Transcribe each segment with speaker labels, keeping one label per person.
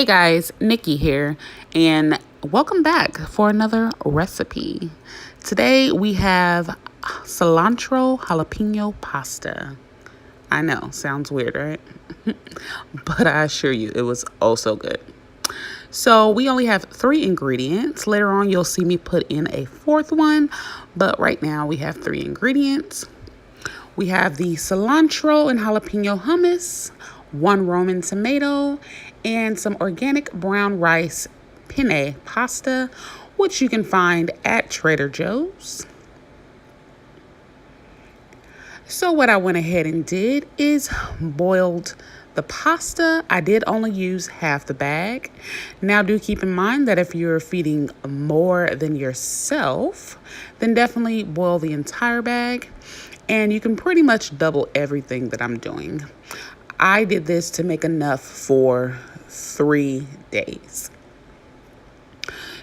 Speaker 1: Hey guys, Nikki here, and welcome back for another recipe. Today we have cilantro jalapeno pasta. I know, sounds weird, right? But I assure you, it was oh so good. So we only have 3 ingredients. Later on, you'll see me put in a 4th one, but right now we have 3 ingredients. We have the cilantro and jalapeno hummus, 1 Roman tomato, and some organic brown rice penne pasta, which you can find at Trader Joe's. So what I went ahead and did is boiled the pasta. I did only use half the bag. Now do keep in mind that if you're feeding more than yourself, then definitely boil the entire bag. And you can pretty much double everything that I'm doing. I did this to make enough for 3 days.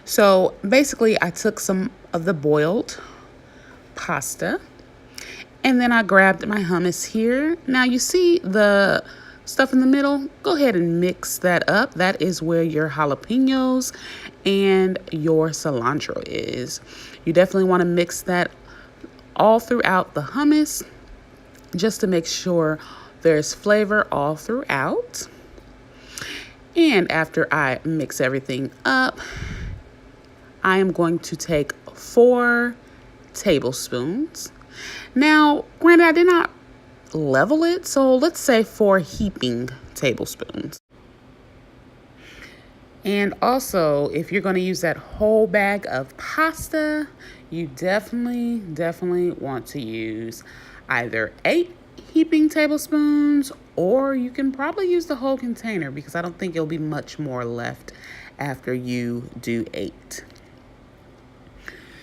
Speaker 1: So basically I took some of the boiled pasta and then I grabbed my hummus here. Now you see the stuff in the middle? Go ahead and mix that up. That is where your jalapenos and your cilantro is. You definitely want to mix that all throughout the hummus just to make sure there's flavor all throughout. And after I mix everything up, I am going to take 4 tablespoons. Now, granted, I did not level it, so let's say 4 heaping tablespoons. And also, if you're going to use that whole bag of pasta, you definitely want to use either 8 heaping tablespoons, or you can probably use the whole container because I don't think it'll be much more left after you do 8.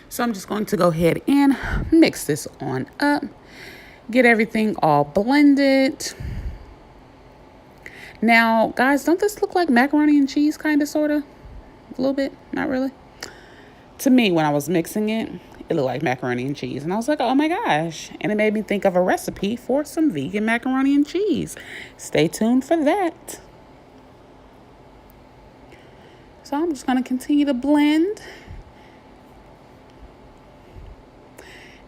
Speaker 1: So I'm just going to go ahead and mix this on up, get everything all blended. Now, guys, don't this look like macaroni and cheese, kind of, sort of? A little bit, not really. To me, when I was mixing it, it looked like macaroni and cheese. And I was like, oh my gosh. And it made me think of a recipe for some vegan macaroni and cheese. Stay tuned for that. So I'm just going to continue to blend.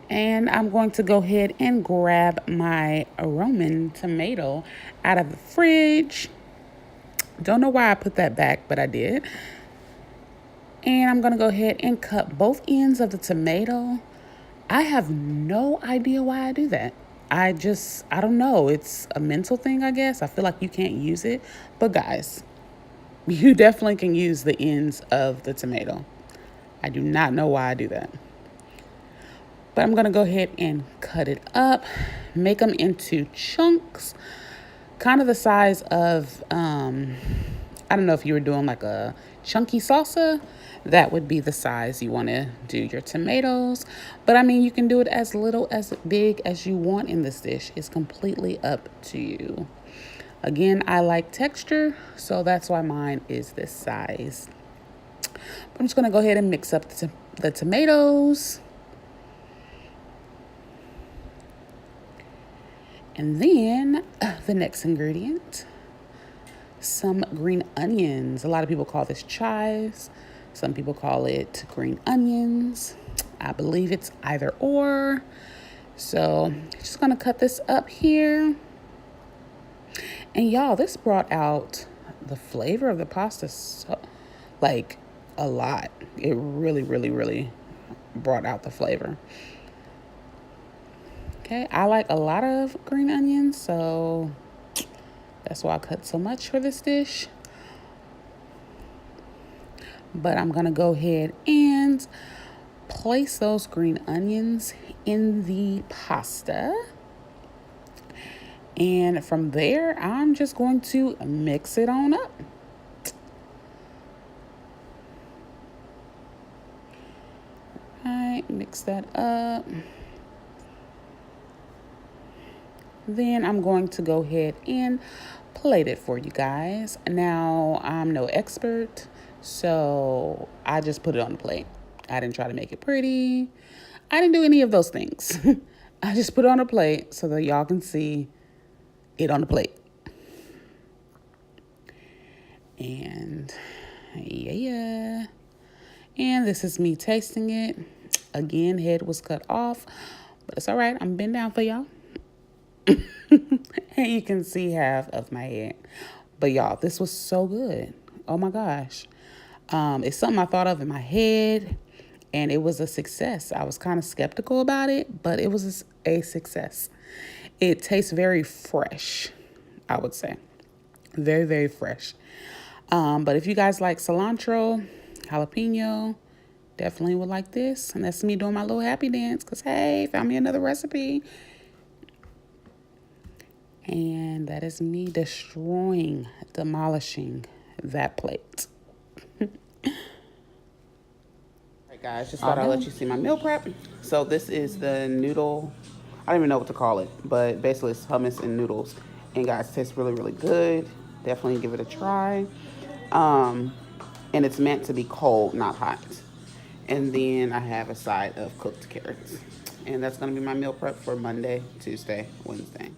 Speaker 1: And I'm going to go ahead and grab my Roman tomato out of the fridge. Don't know why I put that back, but I did. And I'm going to go ahead and cut both ends of the tomato. I have no idea why I do that. I don't know. It's a mental thing, I guess. I feel like you can't use it. But guys, you definitely can use the ends of the tomato. I do not know why I do that. But I'm going to go ahead and cut it up, make them into chunks, kind of the size of, I don't know if you were doing like a chunky salsa, that would be the size you want to do your tomatoes. But I mean, you can do it as little as big as you want in this dish. It's completely up to you. Again, I like texture, so that's why mine is this size. But I'm just going to go ahead and mix up the tomatoes. And then the next ingredient, some green onions. A lot of people call this chives. Some people call it green onions. I believe it's either or. So just gonna cut this up here. And y'all, this brought out the flavor of the pasta like a lot. It really brought out the flavor. Okay, I like a lot of green onions, so that's why I cut so much for this dish. But I'm going to go ahead and place those green onions in the pasta. And from there, I'm just going to mix it on up. All right, mix that up. Then I'm going to go ahead and plate it for you guys. Now, I'm no expert, so I just put it on the plate. I didn't try to make it pretty. I didn't do any of those things. I just put it on a plate so that y'all can see it on the plate. And yeah. And this is me tasting it. Again, head was cut off, but it's all right. I'm bent down for y'all. And you can see half of my head. But y'all, this was so good. Oh my gosh. It's something I thought of in my head, and it was a success. I was kind of skeptical about it, but it was a success. It tastes very fresh, I would say. Very, very fresh. But if you guys like cilantro, jalapeno, definitely would like this. And that's me doing my little happy dance because, hey, found me another recipe. And that is me destroying, demolishing that plate. All right, guys, just thought I'd let you see my meal prep. So this is the noodle. I don't even know what to call it, but basically it's hummus and noodles. And guys, it tastes really, really good. Definitely give it a try. And it's meant to be cold, not hot. And then I have a side of cooked carrots. And that's going to be my meal prep for Monday, Tuesday, Wednesday.